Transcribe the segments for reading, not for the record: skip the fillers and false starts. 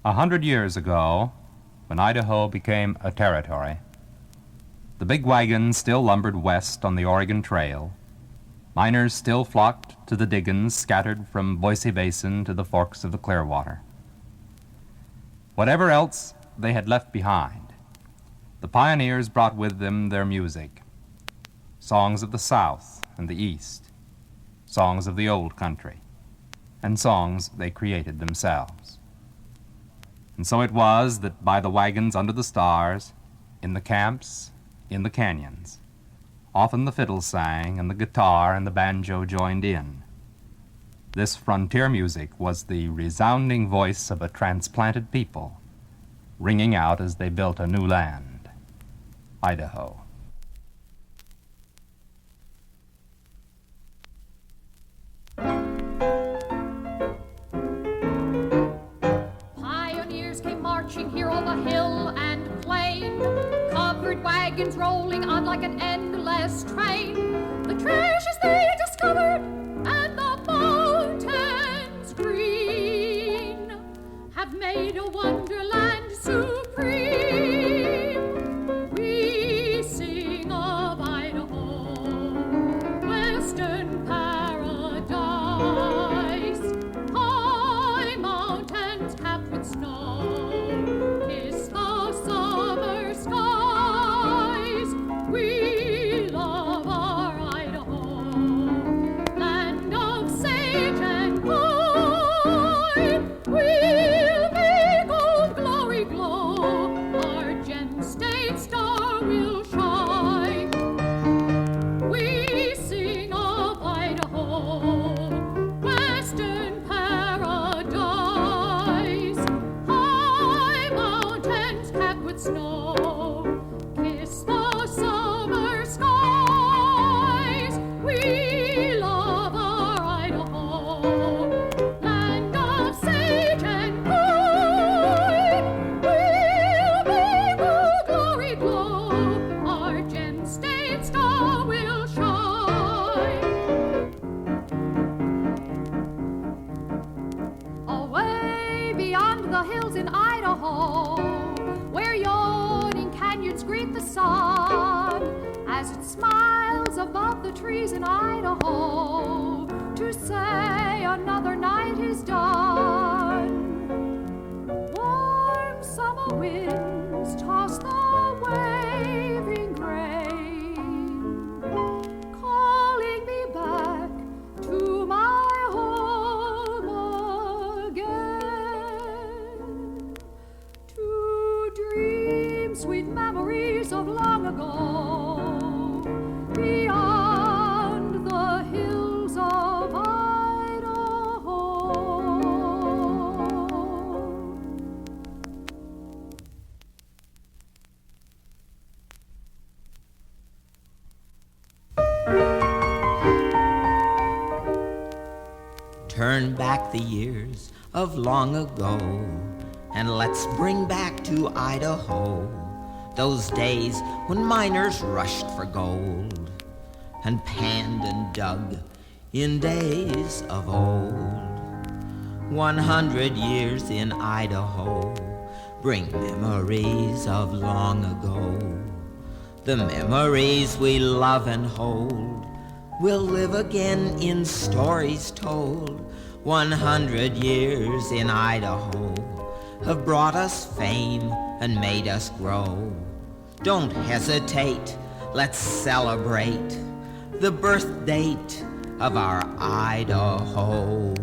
100 years ago, when Idaho became a territory, the big wagons still lumbered west on the Oregon Trail. Miners still flocked to the diggins scattered from Boise Basin to the forks of the Clearwater. Whatever else they had left behind, the pioneers brought with them their music, songs of the South and the East, songs of the old country, and songs they created themselves. And so it was that by the wagons under the stars, in the camps, in the canyons, often the fiddle sang and the guitar and the banjo joined in. This frontier music was the resounding voice of a transplanted people, ringing out as they built a new land, Idaho. Pioneers came marching here on the hill and plain, covered wagons rolling on like an endless train. The treasures they discovered and the mountains green have made a wonderland supreme. We sing of Idaho, western paradise, high mountains capped with snow, kiss the summer skies. We love our Idaho, land of sage and pine. We'll make old glory glow, our gem state star will shine. We sing of Idaho, western paradise, high mountains capped with snow, kiss the summer skies. We love our Idaho, land of sage and pine. We'll make old glory glow, our gem state star will shine. Away beyond the hills in Idaho, where yawning canyons greet the sun, as it smiles above the trees in Idaho, to say another night is done. Warm summer winds toss the waving grain, calling me back to my home again, to dream sweet memories of long ago, beyond the hills of Idaho. Turn back the years of long ago, and let's bring back to Idaho those days when miners rushed for gold and panned and dug in days of old. 100 years in Idaho bring memories of long ago. The memories we love and hold will live again in stories told. 100 years in Idaho have brought us fame and made us grow. Don't hesitate, let's celebrate the birth date of our Idaho.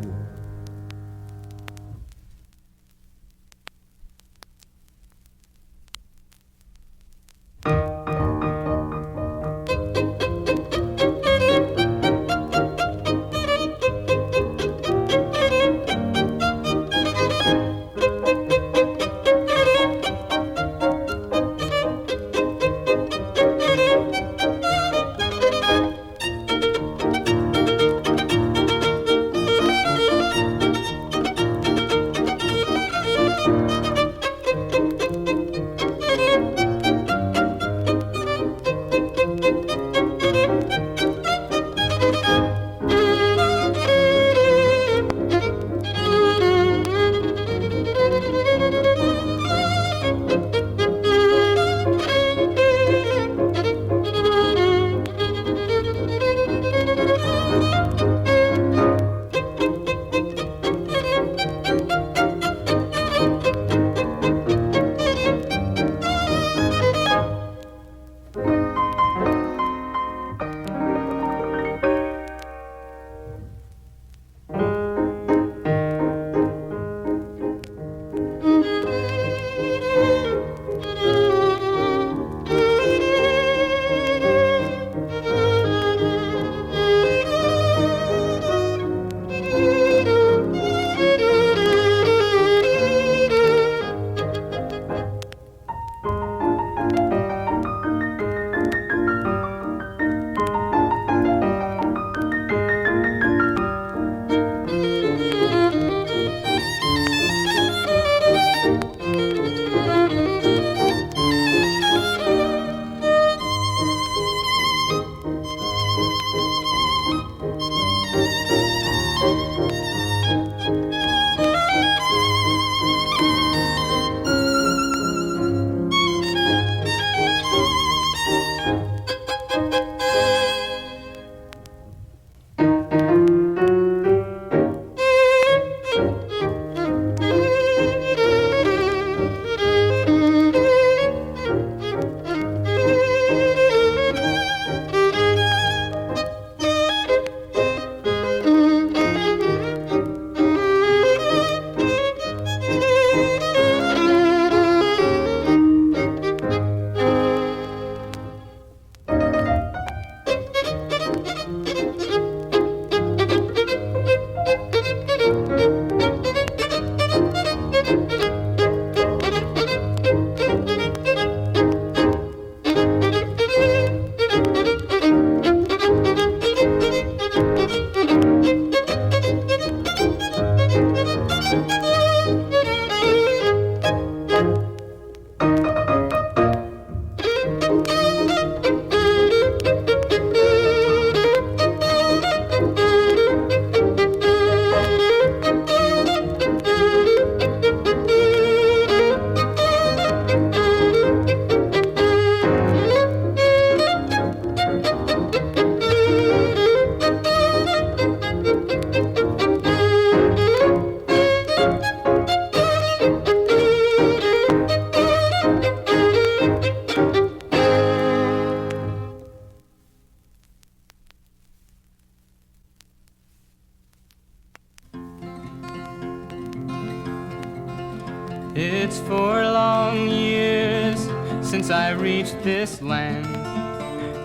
It's 4 long years since I reached this land,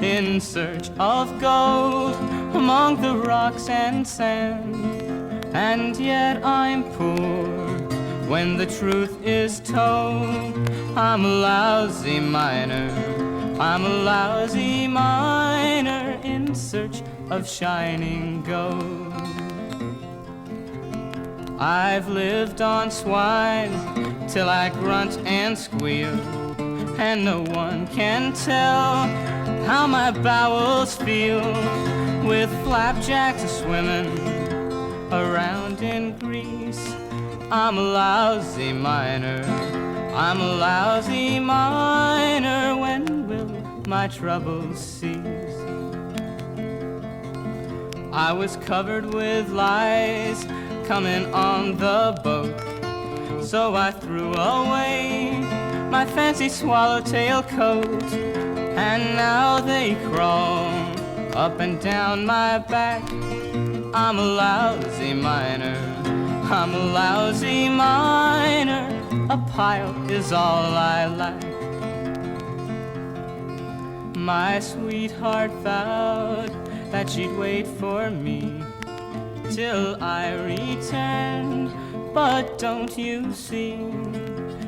in search of gold among the rocks and sand. And yet I'm poor when the truth is told. I'm a lousy miner, I'm a lousy miner, in search of shining gold. I've lived on swine till I grunt and squeal, and no one can tell how my bowels feel, with flapjacks a-swimming around in grease. I'm a lousy miner, I'm a lousy miner, when will my troubles cease? I was covered with lies coming on the boat, so I threw away my fancy swallowtail coat, and now they crawl up and down my back. I'm a lousy miner, I'm a lousy miner, a pile is all I lack. My sweetheart vowed that she'd wait for me till I returned, but don't you see,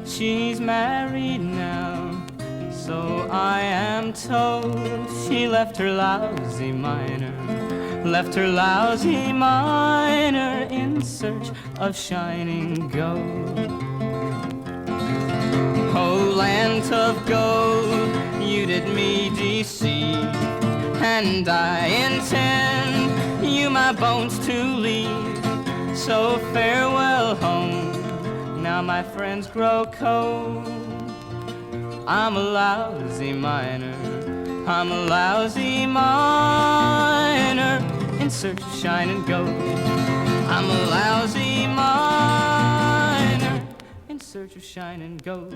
she's married now, so I am told. She left her lousy miner, left her lousy miner, in search of shining gold. Oh, land of gold, you did me deceive, and I intend you my bones to leave. So farewell home, now my friends grow cold. I'm a lousy miner, I'm a lousy miner, in search of shining gold. I'm a lousy miner, in search of shining gold.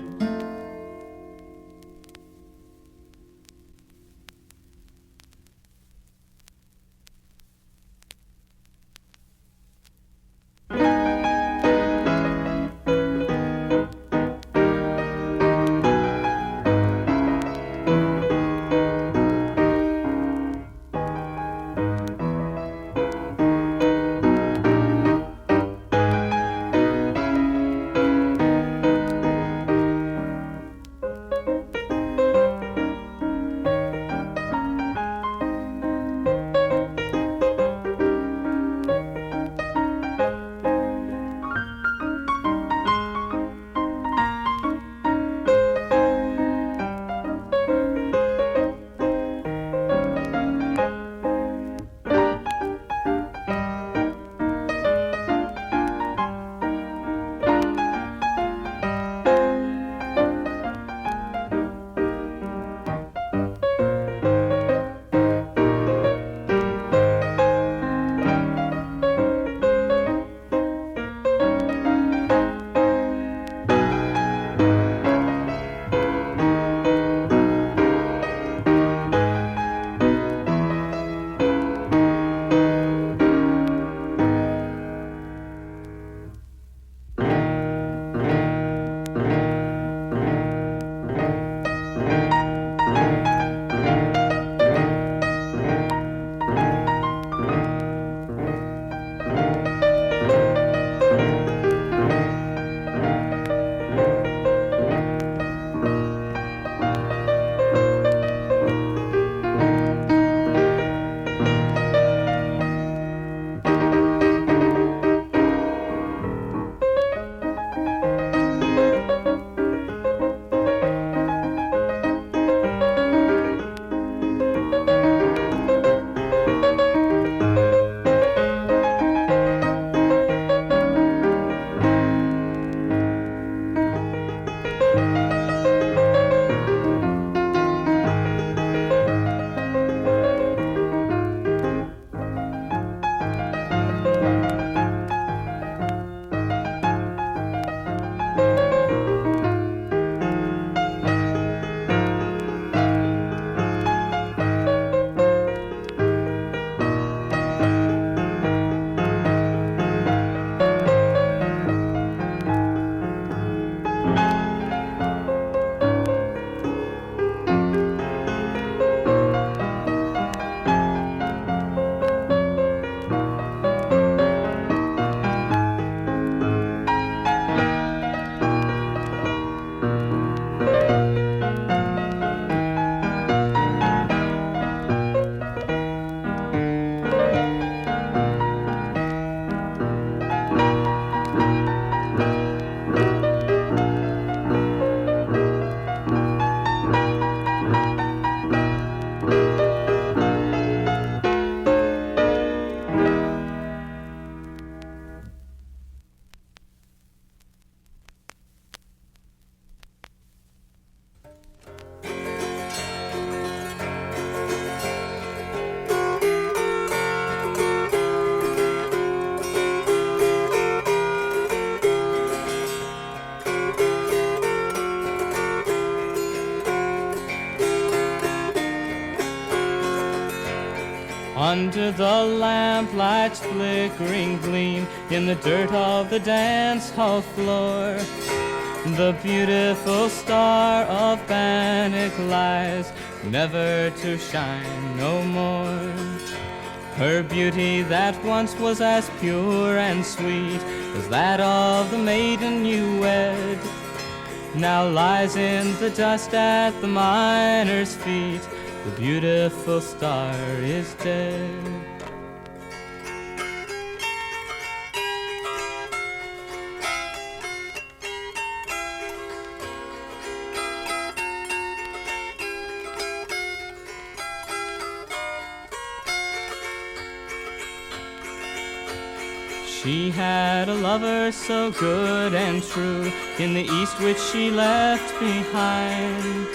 Under the lamplight's flickering gleam, in the dirt of the dance hall floor, the beautiful star of Bannack lies, never to shine no more. Her beauty that once was as pure and sweet as that of the maiden you wed, now lies in the dust at the miner's feet. The beautiful star is dead. She had a lover so good and true in the east which she left behind.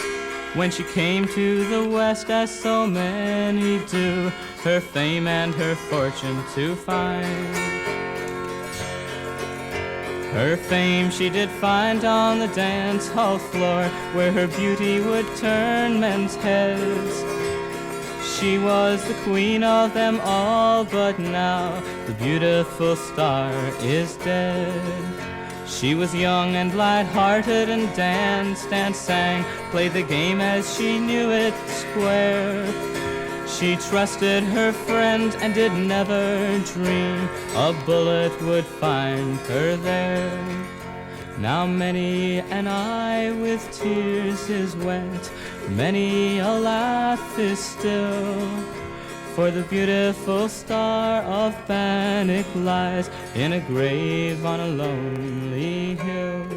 When she came to the west, as so many do, her fame and her fortune to find. Her fame she did find on the dance hall floor, where her beauty would turn men's heads. She was the queen of them all, but now the beautiful star is dead. She was young and light-hearted and danced and sang, played the game as she knew it square. She trusted her friend and did never dream a bullet would find her there. Now many an eye with tears is wet, many a laugh is still, for the beautiful star of Bannack lies in a grave on a lonely hill.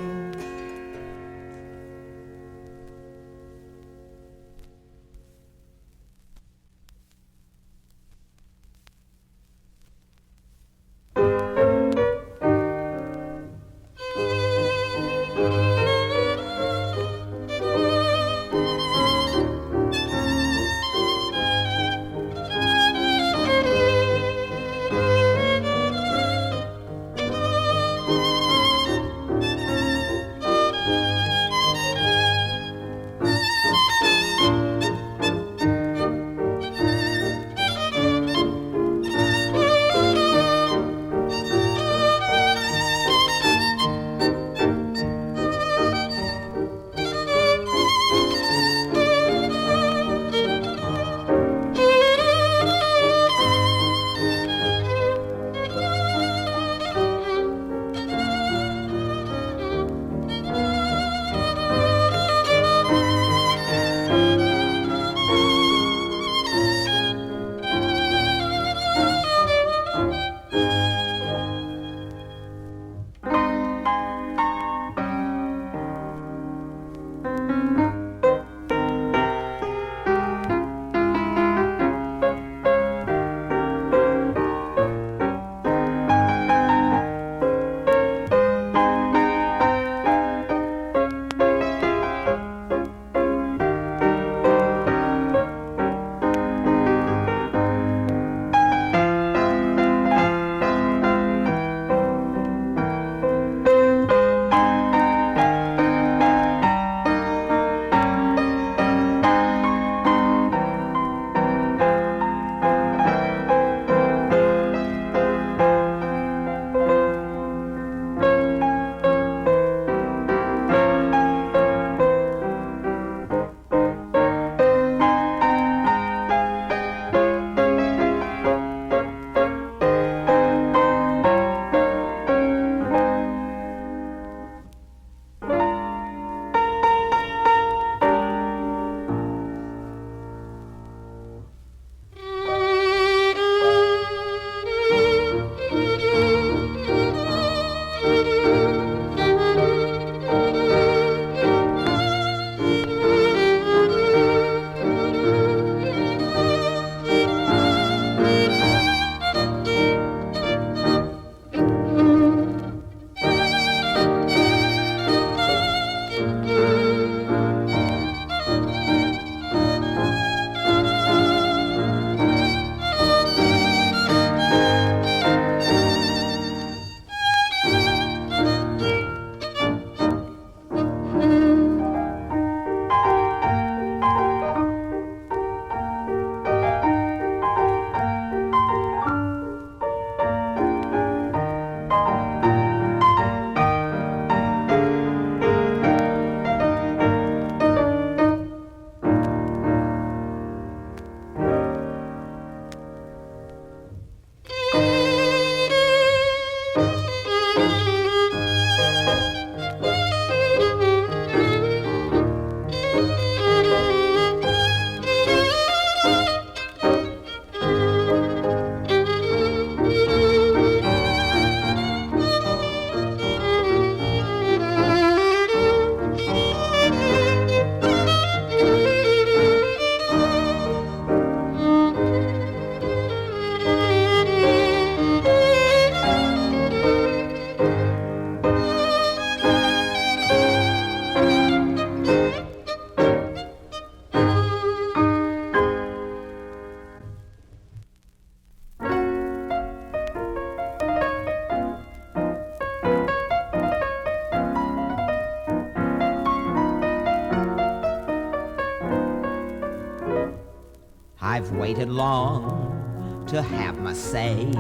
I've waited long to have my say,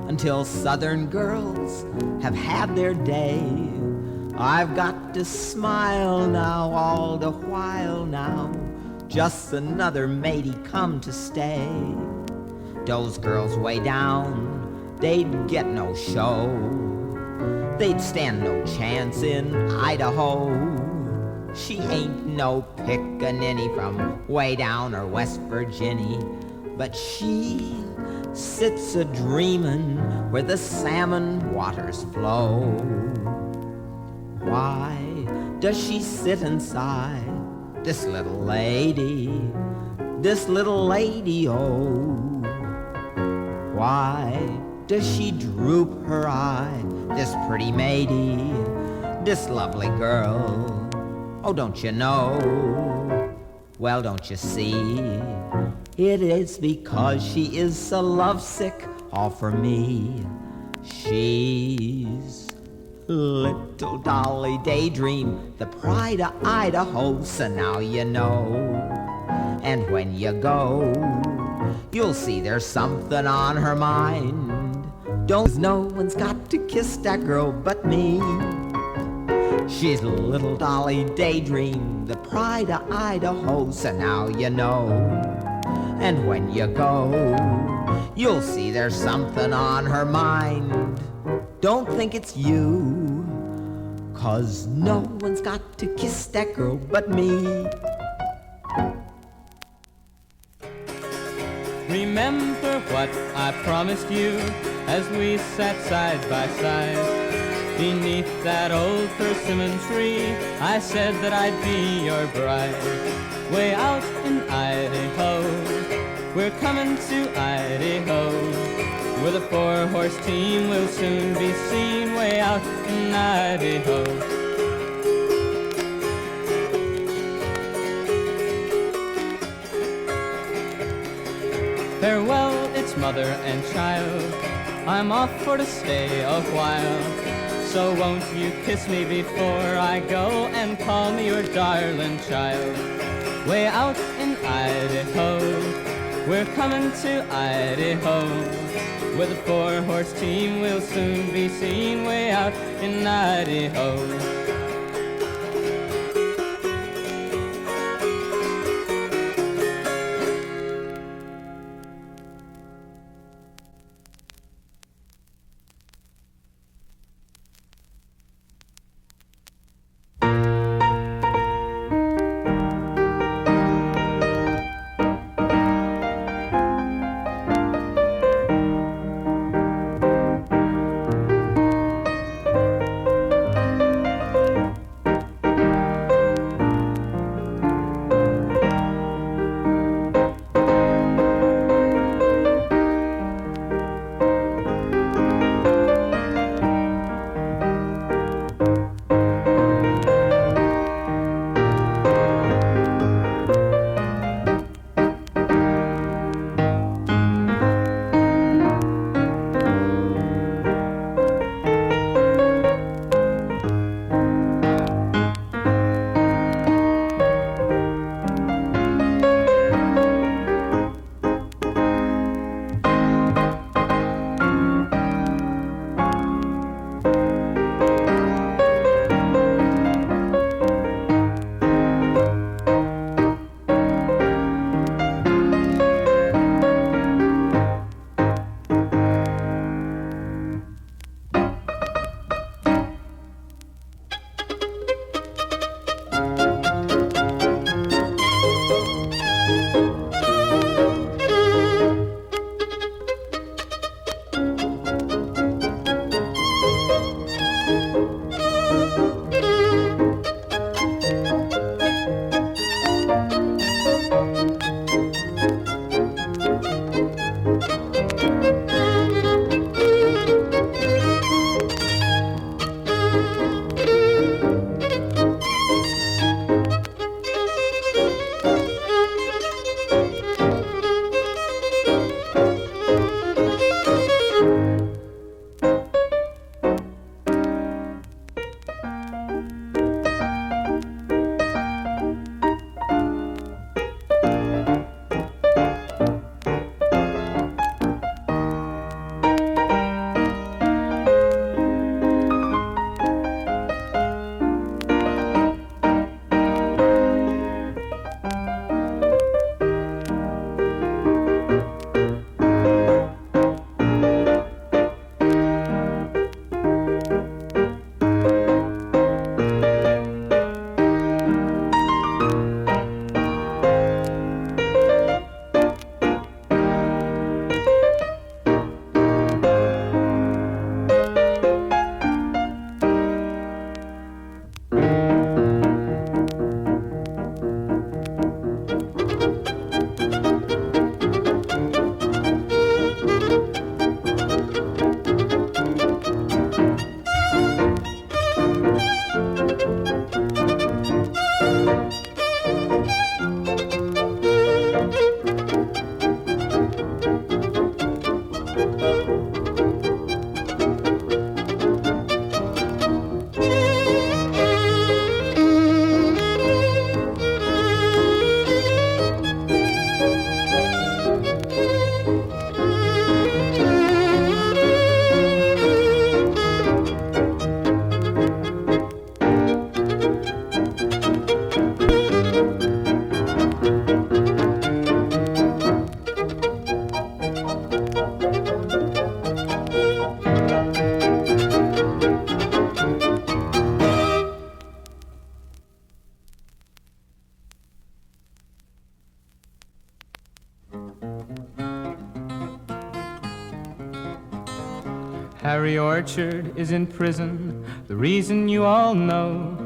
until southern girls have had their day. I've got to smile now all the while now, just another matey come to stay. Those girls way down, they'd get no show. They'd stand no chance in Idaho. She ain't no pickaninny from way down or West Virginia, but she sits a-dreamin' where the salmon waters flow. Why does she sit inside, this little lady, oh? Why does she droop her eye, this pretty matey, this lovely girl? Oh, don't you know? Well, don't you see? It is because she is so lovesick all for me. She's little Dolly Daydream, the pride of Idaho, so now you know. And when you go, you'll see there's something on her mind. Don't no one's got to kiss that girl but me. She's little Dolly Daydream, the pride of Idaho, so now you know. And when you go, you'll see there's something on her mind. Don't think it's you, 'cause no one's got to kiss that girl but me. Remember what I promised you as we sat side by side beneath that old persimmon tree. I said that I'd be your bride. Way out in Idyho, we're coming to Idyho, with a 4-horse team we'll soon be seen. Way out in Idyho. Farewell, it's mother and child, I'm off for to stay a while. So won't you kiss me before I go, and call me your darling child. Way out in Idyho, we're coming to Idyho, with a 4-horse team we'll soon be seen. Way out in Idyho. Harry Orchard is in prison, the reason you all know.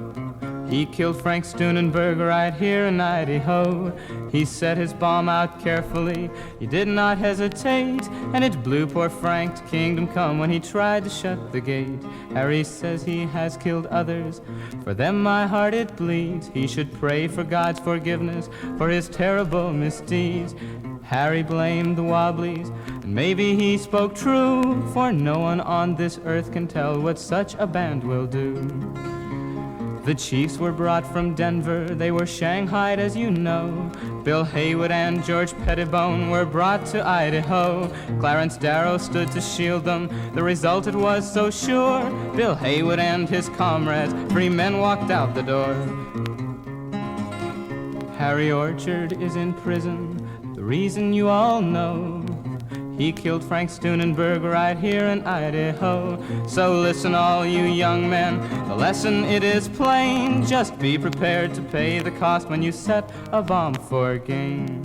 He killed Frank Steunenberg right here in Idyho. He set his bomb out carefully, he did not hesitate, and it blew poor Frank to kingdom come when he tried to shut the gate. Harry says he has killed others, for them my heart it bleeds. He should pray for God's forgiveness for his terrible misdeeds. Harry blamed the Wobblies, and maybe he spoke true, for no one on this earth can tell what such a band will do. The Chiefs were brought from Denver, they were shanghaied as you know. Bill Haywood and George Pettibone were brought to Idaho. Clarence Darrow stood to shield them, the result it was so sure. Bill Haywood and his comrades, 3 men walked out the door. Harry Orchard is in prison, the reason you all know. He killed Frank Steunenberg right here in Idyho. So listen all you young men, the lesson it is plain. Just be prepared to pay the cost when you set a bomb for gain.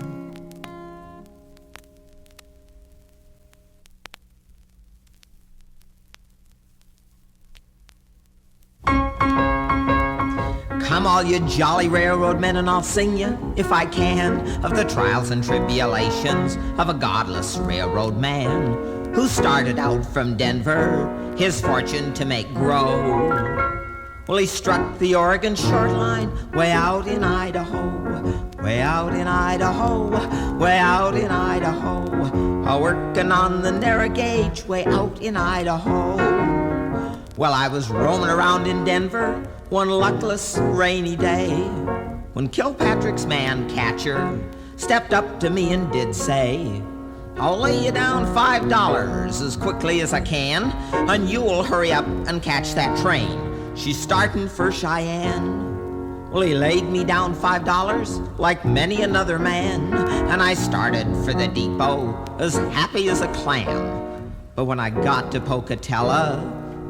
Come all you jolly railroad men, and I'll sing you, if I can, of the trials and tribulations of a godless railroad man who started out from Denver, his fortune to make grow. Well, he struck the Oregon short line way out in Idaho, way out in Idaho, way out in Idaho, a-working on the narrow gauge way out in Idaho. Well, I was roaming around in Denver one luckless rainy day when Kilpatrick's man catcher stepped up to me and did say, I'll lay you down $5 as quickly as I can, and you'll hurry up and catch that train. She's starting for Cheyenne. Well, he laid me down $5 like many another man, and I started for the depot as happy as a clam. But when I got to Pocatello,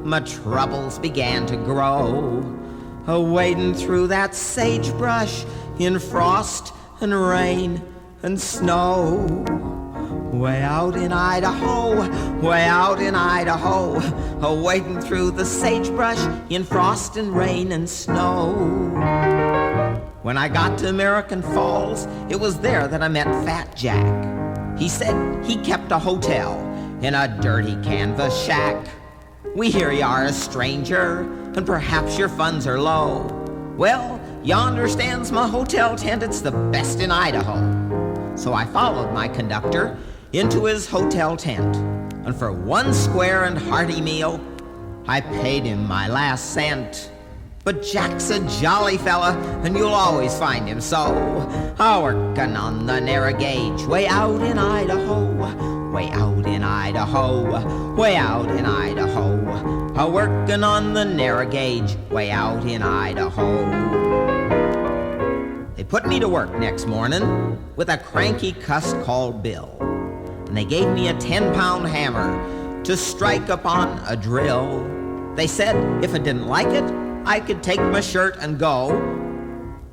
my troubles began to grow. Wading through that sagebrush in frost and rain and snow. Way out in Idaho, way out in Idaho, wading through the sagebrush in frost and rain and snow. When I got to American Falls, it was there that I met Fat Jack. He said he kept a hotel in a dirty canvas shack. We hear you are a stranger, and perhaps your funds are low. Well, yonder stands my hotel tent, it's the best in Idaho. So I followed my conductor into his hotel tent, and for one square and hearty meal, I paid him my last cent. But Jack's a jolly fella, and you'll always find him so, a-working on the narrow gauge way out in Idaho, way out in Idaho, way out in Idaho, a-working on the narrow gauge way out in Idaho. They put me to work next morning with a cranky cuss called Bill, and they gave me a 10-pound hammer to strike upon a drill. They said if I didn't like it, I could take my shirt and go,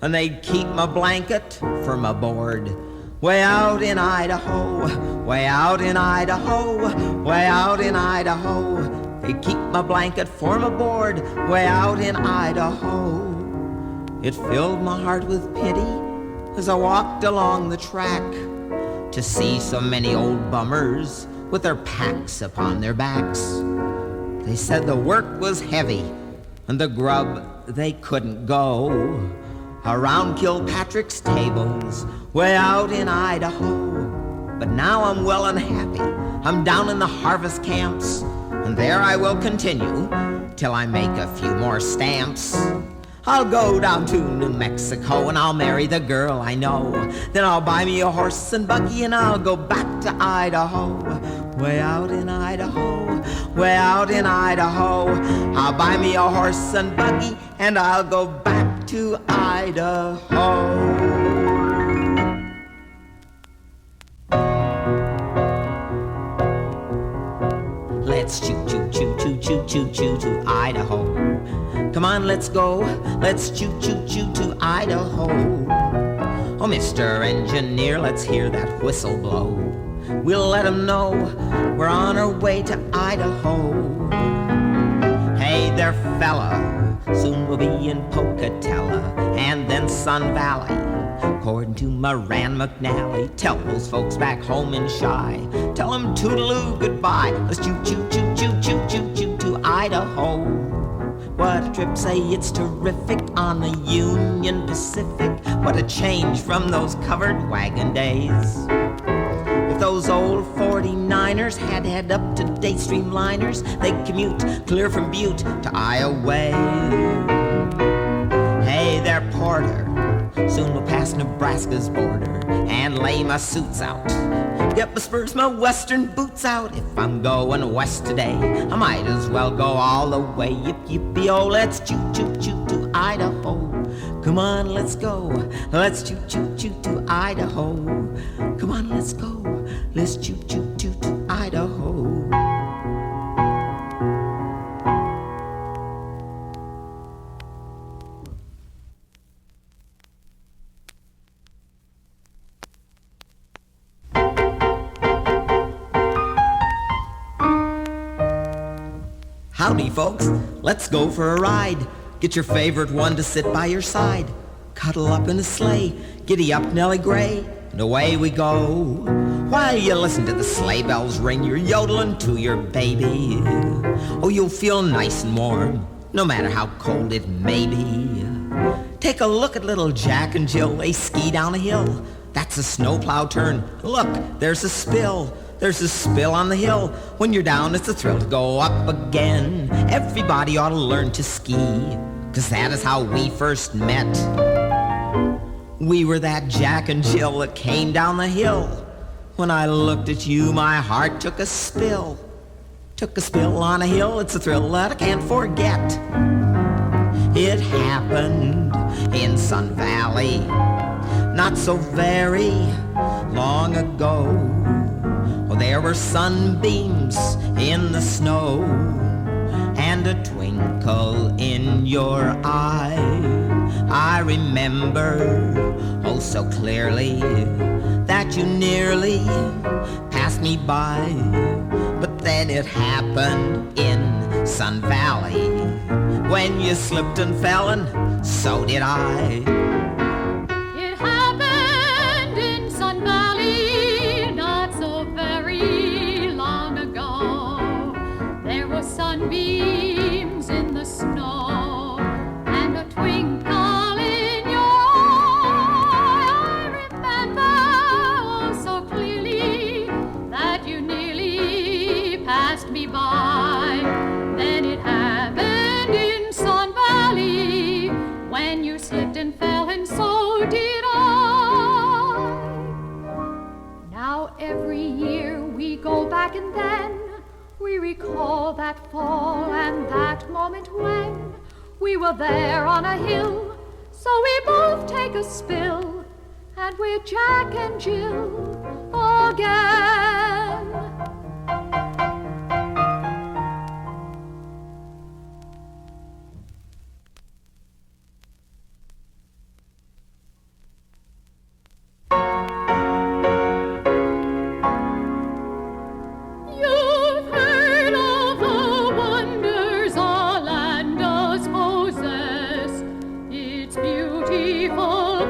and they'd keep my blanket for my board. Way out in Idaho, way out in Idaho, way out in Idaho, they'd keep my blanket for my board. Way out in Idaho. It filled my heart with pity as I walked along the track to see so many old bummers with their packs upon their backs. They said the work was heavy and the grub they couldn't go around Kilpatrick's tables way out in Idaho. But now I'm well and happy. I'm down in the harvest camps, and there I will continue till I make a few more stamps. I'll go down to New Mexico and I'll marry the girl I know. Then I'll buy me a horse and buggy and I'll go back to Idaho. Way out in Idaho, way out in Idaho. I'll buy me a horse and buggy and I'll go back to Idaho. Let's choo choo choo choo choo choo choo to Idaho. Come on, let's go. Let's choo choo choo to Idaho. Oh, Mr. Engineer, let's hear that whistle blow. We'll let 'em know we're on our way to Idaho. Hey there, fella, soon we'll be in Pocatello and then Sun Valley. According to Moran McNally, tell those folks back home in Shy, tell 'em toodaloo goodbye. Let's choo choo choo choo choo choo choo to Idaho. What a trip, say it's terrific on the Union Pacific. What a change from those covered wagon days. If those old 49ers had to head up to Daystream liners, they'd commute clear from Butte to Iowa. Hey there, Porter, soon we'll pass Nebraska's border and lay my suits out. Get my spurs, my western boots out. If I'm going west today, I might as well go all the way. Yip yippee oh, let's choo choo choo to Idaho. Come on, let's go. Let's choo choo choo to Idaho. Come on, let's go. Let's choo choo choo to Idaho. Howdy, folks. Let's go for a ride. Get your favorite one to sit by your side. Cuddle up in a sleigh. Giddy up, Nellie Gray, and away we go. While you listen to the sleigh bells ring, you're yodeling to your baby. Oh, you'll feel nice and warm, no matter how cold it may be. Take a look at little Jack and Jill. They ski down a hill. That's a snowplow turn. Look, there's a spill. There's a spill on the hill. When you're down, it's a thrill to go up again. Everybody ought to learn to ski, 'cause that is how we first met. We were that Jack and Jill that came down the hill. When I looked at you, my heart took a spill. Took a spill on a hill. It's a thrill that I can't forget. It happened in Sun Valley not so very long ago. Oh, there were sunbeams in the snow and a twinkle in your eye. I remember, oh so clearly, that you nearly passed me by. But then it happened in Sun Valley, when you slipped and fell, and so did I. It happened in Sun Valley not so very long ago. There were sunbeams in the snow and a twinkle in your eye. I remember oh so clearly that you nearly passed me by. Then it happened in Sun Valley, when you slipped and fell, and so did I. Now every year we go back, and then we recall that fall and that moment when we were there on a hill. So we both take a spill, and we're Jack and Jill again. You've heard of the wonders our land does possess. Its beautiful